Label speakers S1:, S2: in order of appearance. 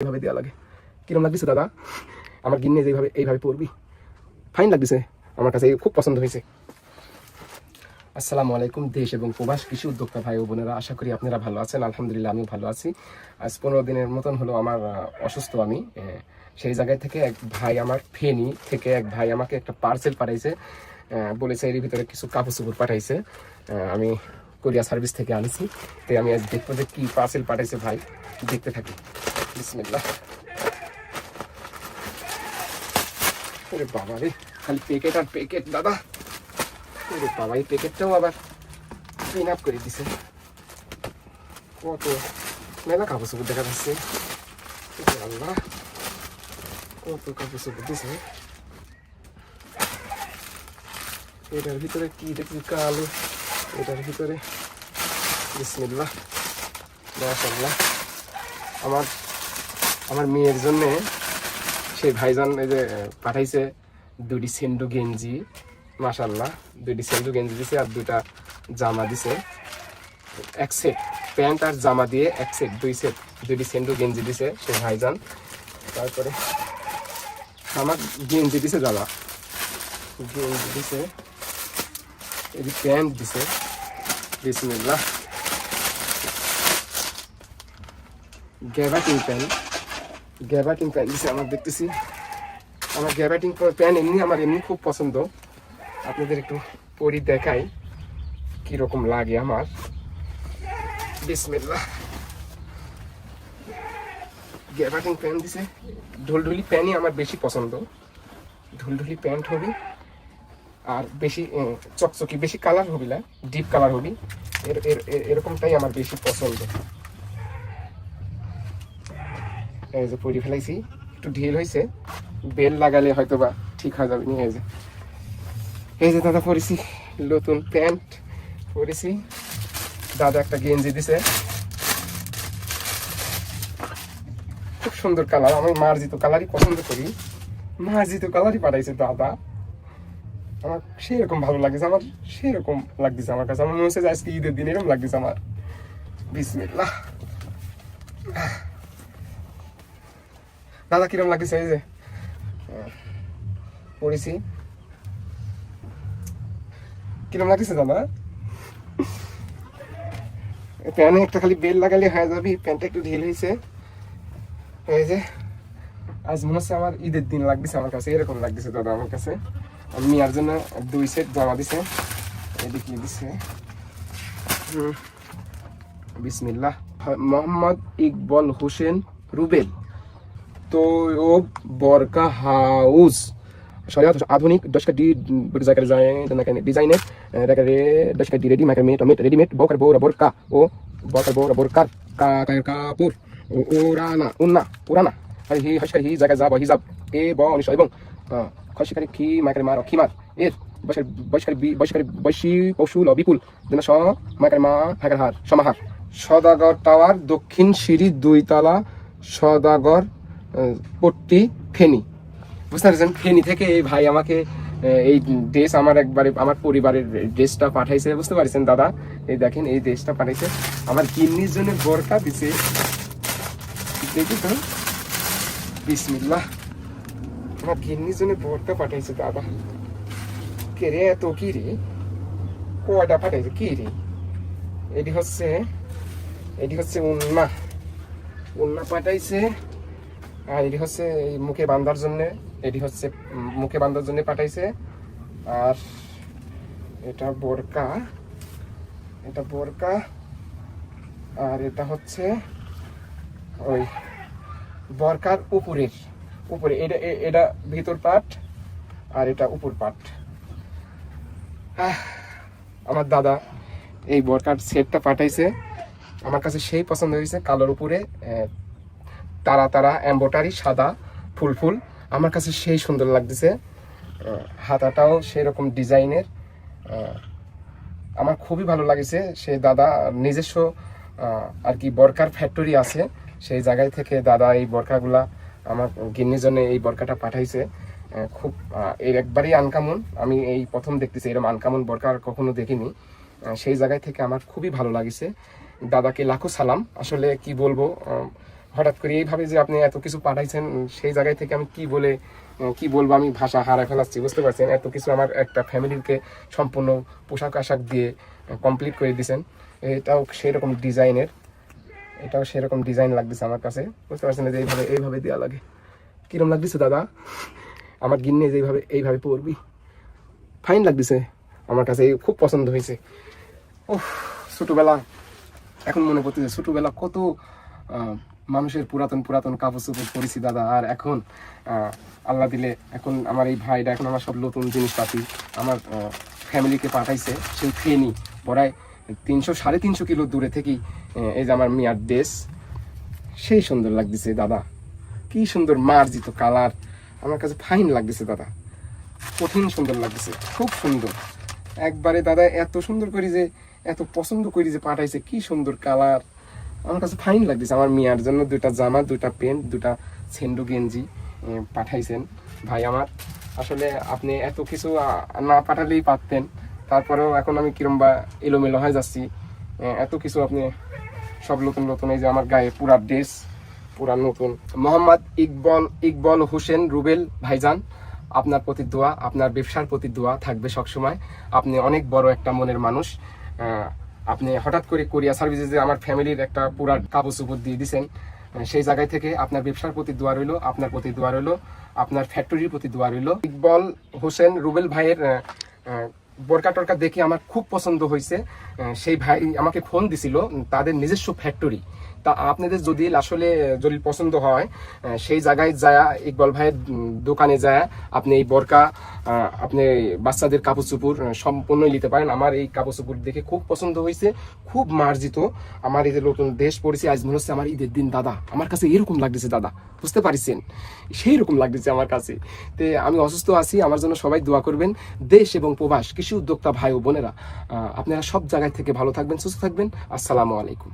S1: এইভাবে দেওয়া লাগে। কিরম লাগতেছে দাদা? আমার গিন্নি যেভাবে এইভাবে পড়বি ফাইন লাগতেছে, আমার কাছে খুব পছন্দ হয়েছে। আসসালামু আলাইকুম দেশ এবং প্রবাস কৃষি উদ্যোক্তা ভাই ও বোনেরা, আশা করি আপনারা ভালো আছেন। আলহামদুলিল্লাহ আমিও ভালো আছি। আজ 15 দিনের মতন হলো আমার অসুস্থ আমি। সেই জায়গায় থেকে এক ভাই আমার ফেনী থেকে এক ভাই আমাকে একটা পার্সেল পাঠাইছে, বলেছে এর ভিতরে কিছু কাপড় চোপড় পাঠাইছে। আমি কোরিয়া সার্ভিস থেকে আনিছি, তাই আমি আজ দেখবো যে কি পার্সেল পাঠাইছে ভাই, দেখতে থাকি। বিসমিল্লাহ। আরে বাবা রে, খালি প্যাকেট আর প্যাকেট দাদা। আরে বাবা, এই প্যাকেটটাও আবার পিন আপ করে দিছে। কত মেলা কাপড় চোপড় দেখা যাচ্ছে। আল্লাহ, কত কাপড় চোপড় দিছে। এটার ভিতরে কি দেখছি কালো, এটার ভিতরে বিসমিল্লাহ মাশাআল্লাহ। আমার মেয়ের জন্য সেই ভাইজান এই যে পাঠাইছে দুটি সেন্ডো গেঞ্জি, মাশাআল্লাহ। দুটি সেন্ডো গেঞ্জি দিছে আর দুটা জামা দিছে, এক সেট প্যান্ট আর জামা দিয়ে এক সেট, দুই সেট দুটি সেন্ডো গেঞ্জি দিছে সেই ভাইজান। তারপরে আমার গেঞ্জি দিছে দাদা, গেঞ্জি দিছে, এই প্যান্ট দিছে। বিসমিল্লাহ। গ্যাবাটিং প্যান্ট, গ্যাবাটিং প্যান্ট দিছে আমার, দেখতেছি আমার গ্যাবাটিং প্যান্ট আমার এমনি খুব পছন্দ। আপনাদের একটু পরি দেখাই কিরকম লাগে আমার। বিসমিল্লাহ। গ্যাবাটিং প্যান্ট দিছে। ঢুলঢুলি প্যান্টই আমার বেশি পছন্দ, ঢুলঢুলি প্যান্ট হবে আর বেশি চকচকি, বেশি কালার হবি না, ডিপ কালার হবি, এরকমটাই আমার বেশি পছন্দ। এই যে পরি ফেলাইছি, একটু ঢিল হয়েছে, বেল লাগালে হয়তো বা ঠিক হয়ে যাবে। নিয়ে এই যে দাদা পরেছি নতুন প্যান্ট পরেছি, দাদা একটা গেঞ্জি দিছে, খুব সুন্দর কালার। আমি মার্জিত কালারই পছন্দ করি, মার্জিত কালারই পাঠাইছে দাদা। আমার সেরকম ভালো লাগছে, আমার সেরকম লাগতেছে আমার কাছে। আমার মনে হচ্ছে যে আজকে ঈদের দিন এরকম লাগতেছে আমার। বিসমিল্লাহ। দাদা কিরকম লাগতেছে? এই যে পড়েছি, কিরকম লাগতেছে দাদা? প্যান্টে একটা খালি বেল লাগালে হয়ে যাবে, প্যান্টটা একটু ঢিল হয়েছে। এই যে আজ মনে হচ্ছে আমার ঈদের দিন লাগতেছে আমার কাছে, এরকম লাগতেছে দাদা আমার কাছে। আমি আর জন্য দুই সেট জামা দিছে, এদিকে দিছে। বিসমিল্লাহ। মোহাম্মদ ইকবাল হোসেন রুবেল, তো ও বরকা হাউস শরিয়াত আধুনিক দশকা ডি জায়গায় যায় ডিজাইনের রেকারে দশকা ডি রেডি মাইকার মেট মেট রেডিমেড বকার বোরা বোরকা ও বকার বোরা বোরকার কাপুর ওরানা উন্না পুরানা হি হশকার হি জায়গা যাব হিজাব এ ব অনিশ এবং খশকারি খি মাইকার মার খিমার এর বৈশকারী বৈশী কৌশল বিপুল যেন স মাইকার মা হাকার হার সমাহার। সদাগর টাওয়ার, দক্ষিণ সিঁড়ি, 2 তলা, সদাগর পট্টি, ফেনী। বুঝতে পারছেন? ফেনী থেকে এই ভাই আমাকে এই ড্রেস আমার একবারে আমার পরিবারের ড্রেসটা পাঠাইছে। বুঝতে পারছেন দাদা? এই দেখেন এই ড্রেসটা পাঠাইছে। আমার গিন্নির জন্য বোরকা দিছে, দেখি তো। বিসমিল্লাহ। আমার গিন্নির জন্য বোরকা পাঠাইছে দাদা। কে রে, এত কি রে, কয়টা পাঠাইছে কি রে? এটি হচ্ছে উন্না, উন্না পাঠাইছে। আর এটি হচ্ছে এই মুখে বাঁধার জন্য, এটি হচ্ছে মুখে বাঁধার জন্য পাঠাইছে। আর এটা বোরকা, এটা বোরকা। আর এটা হচ্ছে ওই বোরকার উপরে, এটা এটা ভিতর পাট আর এটা উপর পাট। আমার দাদা এই বোরকার সেটটা পাঠাইছে, আমার কাছে সেই পছন্দ হয়েছে। কালোর উপরে তারা তারা এম্বোটারি, সাদা ফুল ফুল, আমার কাছে সেই সুন্দর লাগতেছে। হাতাটাও সেরকম ডিজাইনের, আমার খুবই ভালো লাগছে। সে দাদা নিজস্ব আর কি বোরকার ফ্যাক্টরি আছে, সেই জায়গায় থেকে দাদা এই বোরকাগুলা আমার গিন্নির জন্য এই বোরকাটা পাঠাইছে। খুব এর একবারেই আনকামন, আমি এই প্রথম দেখতেছি এরকম আনকামন বোরকা আর কখনো দেখিনি। সেই জায়গায় থেকে আমার খুবই ভালো লাগছে। দাদাকে লাখো সালাম। আসলে কি বলবো, হঠাৎ করে এইভাবে যে আপনি এত কিছু পাঠাইছেন, সেই জায়গায় থেকে আমি কি বলবো, আমি ভাষা হারায় ফেলাচ্ছি, বুঝতে পারছেন? এত কিছু আমার একটা ফ্যামিলিকে সম্পূর্ণ পোশাক আশাক দিয়ে কমপ্লিট করে দিয়েছেন। এটাও সেরকম ডিজাইন লাগতেছে আমার কাছে, বুঝতে পারছেন? যে এইভাবে দেওয়া লাগে, কিরম লাগতেছে দাদা? আমার গিন্নে যে এইভাবে পরবি, ফাইন লাগতেছে আমার কাছে, খুব পছন্দ হয়েছে। ওহ, ছোটবেলা এখন মনে পড়তেছে, ছোটবেলা কত মানুষের পুরাতন কাপড় চোপড় পরেছি দাদা। আর এখন আল্লাহ দিলে এখন আমার এই ভাইটা এখন আমার সব নতুন জিনিসপাতি আমার ফ্যামিলিকে পাঠাইছে, সেই ফেনি পড়ায় 300-350 কিলো দূরে থেকেই এই যে আমার মিয়ার ড্রেস, সেই সুন্দর লাগতেছে দাদা, কি সুন্দর মার্জিত কালার, আমার কাছে ফাইন লাগতেছে দাদা, কঠিন সুন্দর লাগতেছে, খুব সুন্দর একবারে দাদা। এত সুন্দর করি যে, এত পছন্দ করি যে পাঠাইছে, কি সুন্দর কালার, আমার কাছে ফাইন লাগতেছে। আমার মিয়ার জন্য 2টা জামা, 2টা প্যান্ট, 2টা সেন্ডো গেঞ্জি পাঠাইছেন ভাই আমার। আসলে আপনি এত কিছু না পাঠালেই পারতেন, তারপরেও এখন আমি কিরম বা এলোমেলো হয়ে যাচ্ছি। এত কিছু আপনি সব নতুন, এই যে আমার গায়ে পুরা ড্রেস পুরা নতুন। মোহাম্মদ ইকবল হোসেন রুবেল ভাইজান, আপনার প্রতি দোয়া, আপনার ব্যবসার প্রতি দোয়া থাকবে সবসময়। আপনি অনেক বড় একটা মনের মানুষ। আপনি হঠাৎ করে কোরিয়া সার্ভিসে যে আমার ফ্যামিলির একটা পুরা কাপড় চোপড় দিয়ে দিয়েছেন, সেই জায়গায় থেকে আপনার ব্যবসার প্রতি দোয়া রইল, আপনার প্রতি দোয়া রইল, আপনার ফ্যাক্টরির প্রতি দোয়া রইল। ইকবল হোসেন রুবেল ভাইয়ের বোরকা টোরকা দেখে আমার খুব পছন্দ হয়েছে। সেই ভাই আমাকে ফোন দিছিল, তাদের নিজস্ব ফ্যাক্টরি। তা আপনাদের যদি আসলে পছন্দ হয়, সেই জায়গায় যায় ইকবাল ভাইয়ের দোকানে যায় আপনি এই বোরকা, আপনি বাচ্চাদের কাপড় চোপড় সম্পূর্ণই নিতে পারেন। আমার এই কাপড় চোপড় দেখে খুব পছন্দ হয়েছে, খুব মার্জিত। আমার এই যে নতুন দেশ পড়েছি, আজ মনে হচ্ছে আমার ঈদের দিন দাদা, আমার কাছে এরকম লাগতেছে দাদা, বুঝতে পারছেন? সেই রকম লাগতেছে আমার কাছে। তে আমি অসুস্থ আছি, আমার জন্য সবাই দোয়া করবেন। দেশ এবং প্রবাস কৃষি উদ্যোক্তা ভাই ও বোনেরা, আপনারা সব জায়গায় থেকে ভালো থাকবেন, সুস্থ থাকবেন। আসসালামু আলাইকুম।